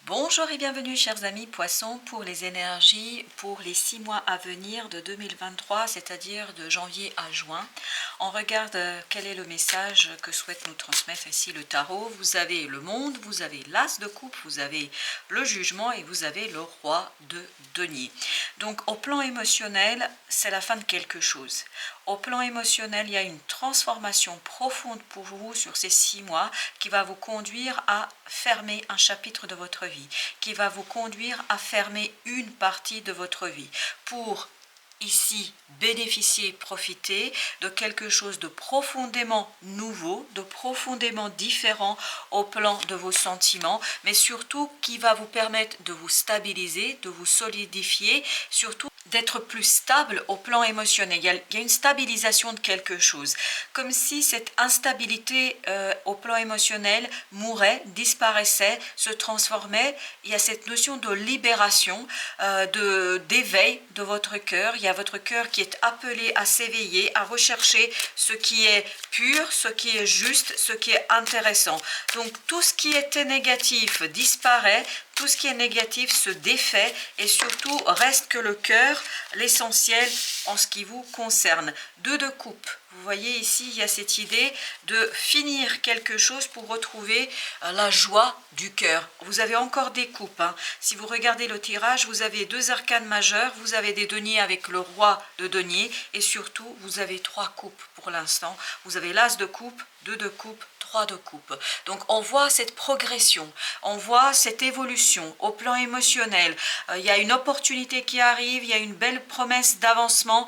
Bonjour et bienvenue chers amis poissons pour les énergies pour les 6 mois à venir de 2023, c'est-à-dire de janvier à juin. On regarde quel est le message que souhaite nous transmettre ici le tarot. Vous avez le monde, vous avez l'as de coupe, vous avez le jugement et vous avez le roi de denier. Donc au plan émotionnel, c'est la fin de quelque chose. Au plan émotionnel, il y a une transformation profonde pour vous sur ces 6 mois qui va vous conduire à fermer un chapitre de votre vie, qui va vous conduire à fermer une partie de votre vie pour ici bénéficier, profiter de quelque chose de profondément nouveau, de profondément différent au plan de vos sentiments, mais surtout qui va vous permettre de vous stabiliser, de vous solidifier, surtout d'être plus stable au plan émotionnel. Il y a une stabilisation de quelque chose, comme si cette instabilité au plan émotionnel mourait, disparaissait, se transformait. Il y a cette notion de libération, d'éveil de votre cœur. Il y a votre cœur qui est appelé à s'éveiller, à rechercher ce qui est pur, ce qui est juste, ce qui est intéressant. Donc tout ce qui était négatif disparaît, tout ce qui est négatif se défait et surtout reste que le cœur, l'essentiel en ce qui vous concerne. 2 de coupe. Vous voyez ici, il y a cette idée de finir quelque chose pour retrouver la joie du cœur. Vous avez encore des coupes. Si vous regardez le tirage, vous avez 2 arcanes majeures, vous avez des deniers avec le roi de denier et surtout, vous avez 3 coupes pour l'instant. Vous avez l'as de coupe, 2 de coupe, 3 de coupe. Donc on voit cette progression, on voit cette évolution au plan émotionnel. Il y a une opportunité qui arrive, il y a une belle promesse d'avancement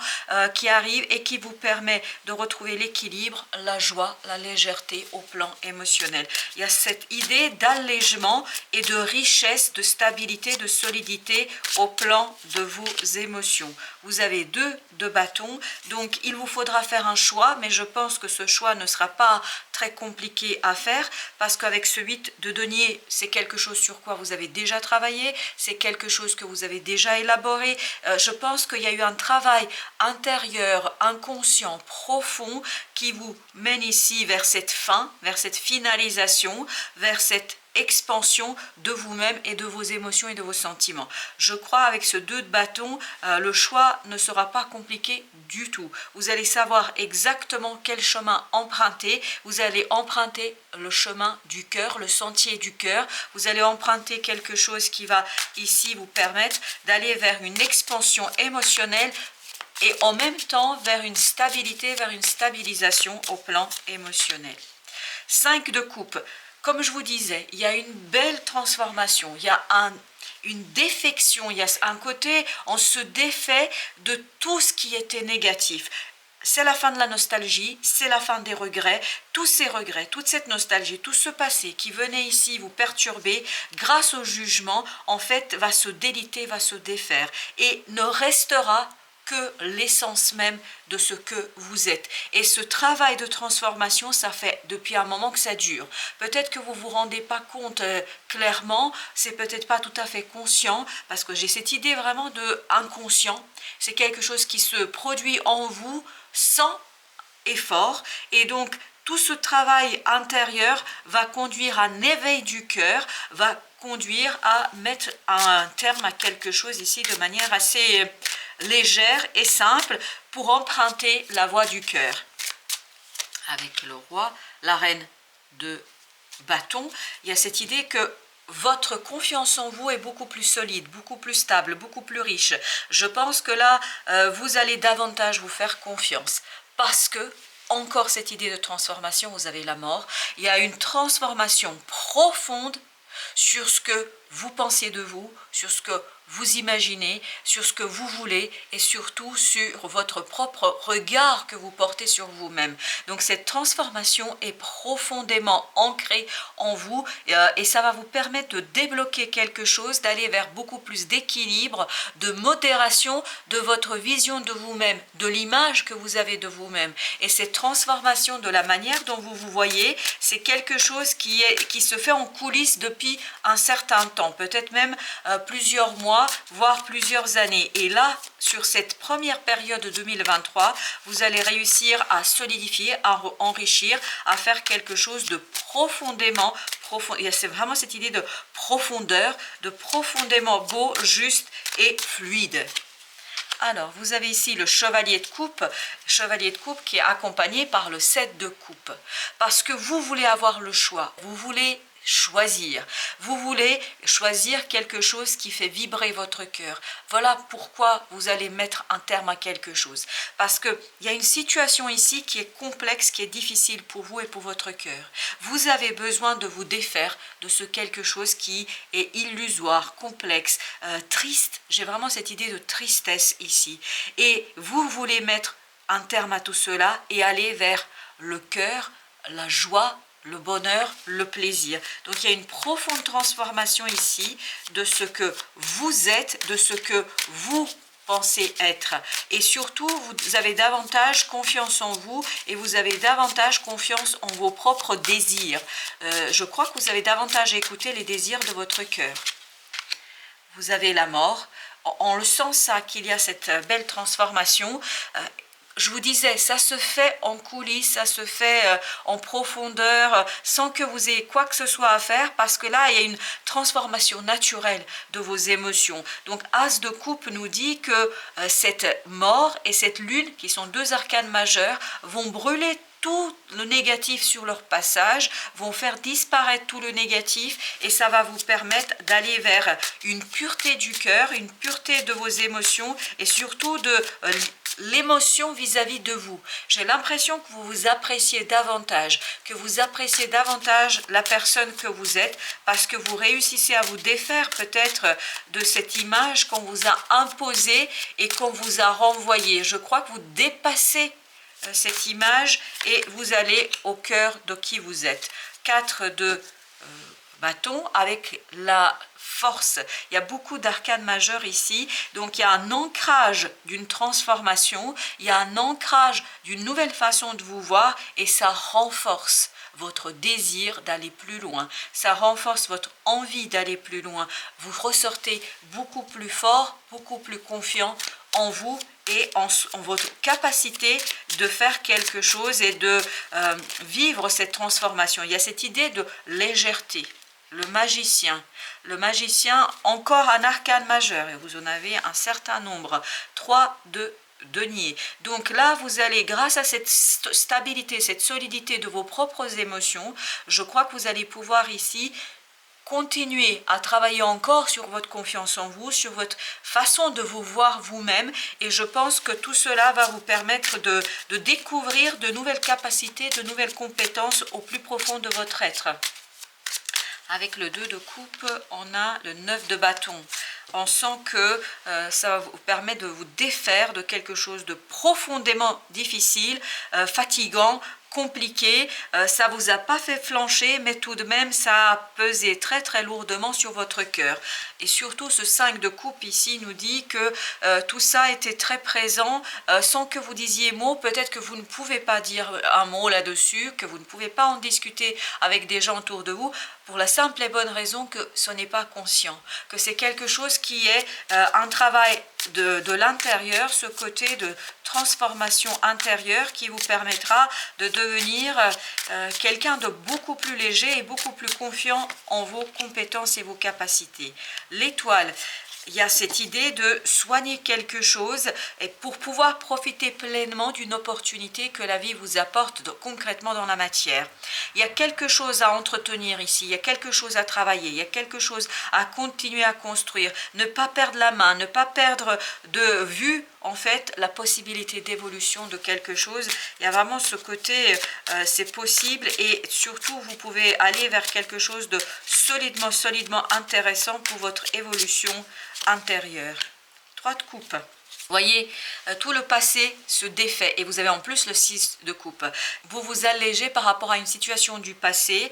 qui arrive et qui vous permet de retrouver l'équilibre, la joie, la légèreté au plan émotionnel. Il y a cette idée d'allègement et de richesse, de stabilité, de solidité au plan de vos émotions. Vous avez 2 de bâton, donc il vous faudra faire un choix, mais je pense que ce choix ne sera pas très compliqué à faire parce qu'avec ce 8 de denier, c'est quelque chose sur quoi vous avez déjà travaillé, c'est quelque chose que vous avez déjà élaboré. Je pense qu'il y a eu un travail intérieur, inconscient, profond qui vous mène ici vers cette fin, vers cette finalisation, vers cette expansion de vous-même et de vos émotions et de vos sentiments. Je crois avec ce 2 de bâton, le choix ne sera pas compliqué du tout. Vous allez savoir exactement quel chemin emprunter. Vous allez emprunter le chemin du cœur, le sentier du cœur. Vous allez emprunter quelque chose qui va ici vous permettre d'aller vers une expansion émotionnelle et en même temps vers une stabilité, vers une stabilisation au plan émotionnel. 5 de coupe. Comme je vous disais, il y a une belle transformation, il y a une défection, il y a un côté, on se défait de tout ce qui était négatif. C'est la fin de la nostalgie, c'est la fin des regrets, tous ces regrets, toute cette nostalgie, tout ce passé qui venait ici vous perturber, grâce au jugement, en fait, va se déliter, va se défaire et ne restera que l'essence même de ce que vous êtes. Et ce travail de transformation, ça fait depuis un moment que ça dure. Peut-être que vous ne vous rendez pas compte clairement, c'est peut-être pas tout à fait conscient, parce que j'ai cette idée vraiment de inconscient. C'est quelque chose qui se produit en vous sans effort. Et donc, tout ce travail intérieur va conduire à un éveil du cœur, va conduire à mettre un terme à quelque chose ici de manière assez légère et simple pour emprunter la voie du cœur. Avec le roi, la reine de bâton, il y a cette idée que votre confiance en vous est beaucoup plus solide, beaucoup plus stable, beaucoup plus riche. Je pense que là, vous allez davantage vous faire confiance parce que encore cette idée de transformation, vous avez la mort. Il y a une transformation profonde sur ce que vous pensiez de vous, sur ce que vous imaginez, sur ce que vous voulez et surtout sur votre propre regard que vous portez sur vous-même. Donc cette transformation est profondément ancrée en vous et ça va vous permettre de débloquer quelque chose, d'aller vers beaucoup plus d'équilibre, de modération de votre vision de vous-même, de l'image que vous avez de vous-même. Et cette transformation de la manière dont vous vous voyez, c'est quelque chose qui se fait en coulisses depuis un certain temps. temps, peut-être même plusieurs mois, voire plusieurs années. Et là, sur cette première période de 2023, vous allez réussir à solidifier, à enrichir, à faire quelque chose de profondément profond. C'est vraiment cette idée de profondeur, de profondément beau, juste et fluide. Alors, vous avez ici le chevalier de coupe qui est accompagné par le 7 de coupe. Parce que vous voulez avoir le choix, vous voulez choisir quelque chose qui fait vibrer votre cœur. Voilà pourquoi vous allez mettre un terme à quelque chose. Parce qu'il y a une situation ici qui est complexe, qui est difficile pour vous et pour votre cœur. Vous avez besoin de vous défaire de ce quelque chose qui est illusoire, complexe, triste. J'ai vraiment cette idée de tristesse ici. Et vous voulez mettre un terme à tout cela et aller vers le cœur, la joie, le bonheur, le plaisir. Donc il y a une profonde transformation ici de ce que vous êtes, de ce que vous pensez être. Et surtout, vous avez davantage confiance en vous et vous avez davantage confiance en vos propres désirs. Je crois que vous avez davantage écouté les désirs de votre cœur. Vous avez la mort. On le sent ça, qu'il y a cette belle transformation. Je vous disais, ça se fait en coulisses, ça se fait en profondeur, sans que vous ayez quoi que ce soit à faire, parce que là, il y a une transformation naturelle de vos émotions. Donc, As de coupe nous dit que cette mort et cette lune, qui sont deux arcanes majeures, vont brûler tout le négatif sur leur passage, vont faire disparaître tout le négatif et ça va vous permettre d'aller vers une pureté du cœur, une pureté de vos émotions et surtout de l'émotion vis-à-vis de vous. J'ai l'impression que vous vous appréciez davantage, que vous appréciez davantage la personne que vous êtes parce que vous réussissez à vous défaire peut-être de cette image qu'on vous a imposée et qu'on vous a renvoyée. Je crois que vous dépassez cette image et vous allez au cœur de qui vous êtes. 4 de bâton avec la force. Il y a beaucoup d'arcanes majeures ici, donc il y a un ancrage d'une transformation, il y a un ancrage d'une nouvelle façon de vous voir et ça renforce votre désir d'aller plus loin, ça renforce votre envie d'aller plus loin. Vous ressortez beaucoup plus fort, beaucoup plus confiant en vous et en votre capacité de faire quelque chose et de vivre cette transformation. Il y a cette idée de légèreté. Le magicien, encore un arcane majeur, et vous en avez un certain nombre, 3 de denier. Donc là, vous allez, grâce à cette stabilité, cette solidité de vos propres émotions, je crois que vous allez pouvoir ici continuer à travailler encore sur votre confiance en vous, sur votre façon de vous voir vous-même. Et je pense que tout cela va vous permettre de découvrir de nouvelles capacités, de nouvelles compétences au plus profond de votre être. Avec le 2 de coupe, on a le 9 de bâton. On sent que ça vous permet de vous défaire de quelque chose de profondément difficile, fatigant, compliqué. Ça ne vous a pas fait flancher, mais tout de même, ça a pesé très très lourdement sur votre cœur. Et surtout, ce 5 de coupe ici nous dit que tout ça était très présent, sans que vous disiez mot. Peut-être que vous ne pouvez pas dire un mot là-dessus, que vous ne pouvez pas en discuter avec des gens autour de vous, pour la simple et bonne raison que ce n'est pas conscient, que c'est quelque chose qui est un travail de l'intérieur, ce côté de transformation intérieure qui vous permettra de devenir quelqu'un de beaucoup plus léger et beaucoup plus confiant en vos compétences et vos capacités. L'étoile, il y a cette idée de soigner quelque chose et pour pouvoir profiter pleinement d'une opportunité que la vie vous apporte concrètement dans la matière. Il y a quelque chose à entretenir ici, il y a quelque chose à travailler, il y a quelque chose à continuer à construire. Ne pas perdre la main, ne pas perdre de vue en fait la possibilité d'évolution de quelque chose. Il y a vraiment ce côté, c'est possible et surtout vous pouvez aller vers quelque chose de solidement intéressant pour votre évolution intérieure. 3 de coupe. Vous voyez, tout le passé se défait et vous avez en plus le 6 de coupe. Vous vous allégez par rapport à une situation du passé.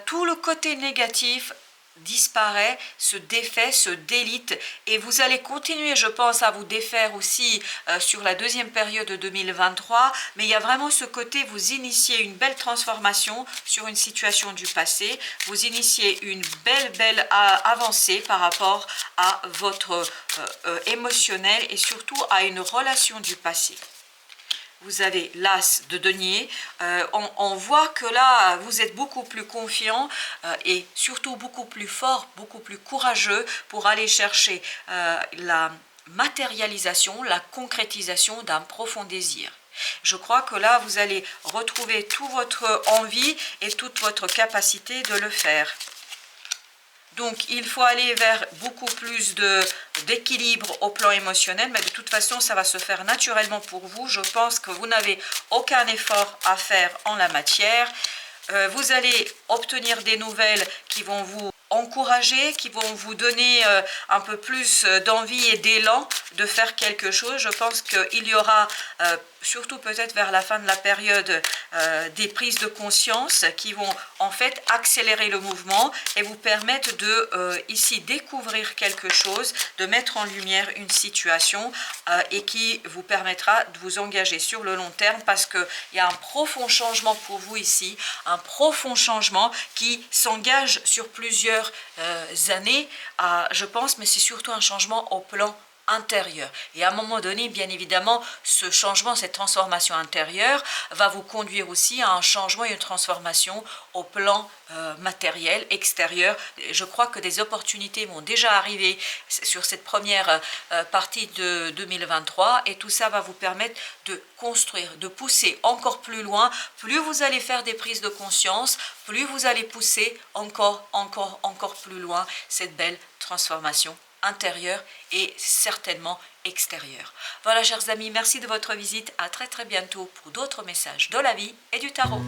Tout le côté négatif disparaît, se défait, se délite, et vous allez continuer, je pense, à vous défaire aussi sur la deuxième période de 2023, mais il y a vraiment ce côté, vous initiez une belle transformation sur une situation du passé, vous initiez une belle avancée par rapport à votre émotionnel et surtout à une relation du passé. Vous avez l'as de denier, on voit que là vous êtes beaucoup plus confiant et surtout beaucoup plus fort, beaucoup plus courageux pour aller chercher la matérialisation, la concrétisation d'un profond désir. Je crois que là vous allez retrouver toute votre envie et toute votre capacité de le faire. Donc, il faut aller vers beaucoup plus d'équilibre au plan émotionnel, mais de toute façon, ça va se faire naturellement pour vous. Je pense que vous n'avez aucun effort à faire en la matière. Vous allez obtenir des nouvelles qui vont vous encourager, qui vont vous donner un peu plus d'envie et d'élan de faire quelque chose. Je pense qu'il y aura, surtout peut-être vers la fin de la période, des prises de conscience qui vont en fait accélérer le mouvement et vous permettre de ici découvrir quelque chose, de mettre en lumière une situation et qui vous permettra de vous engager sur le long terme, parce qu'il y a un profond changement pour vous ici, un profond changement qui s'engage sur plusieurs années, je pense, mais c'est surtout un changement au plan intérieur. Et à un moment donné, bien évidemment, ce changement, cette transformation intérieure va vous conduire aussi à un changement et une transformation au plan matériel, extérieur. Je crois que des opportunités vont déjà arriver sur cette première partie de 2023 et tout ça va vous permettre de construire, de pousser encore plus loin. Plus vous allez faire des prises de conscience, plus vous allez pousser encore plus loin cette belle transformation intérieure et certainement extérieure. Voilà, chers amis, merci de votre visite. À très bientôt pour d'autres messages de la vie et du tarot.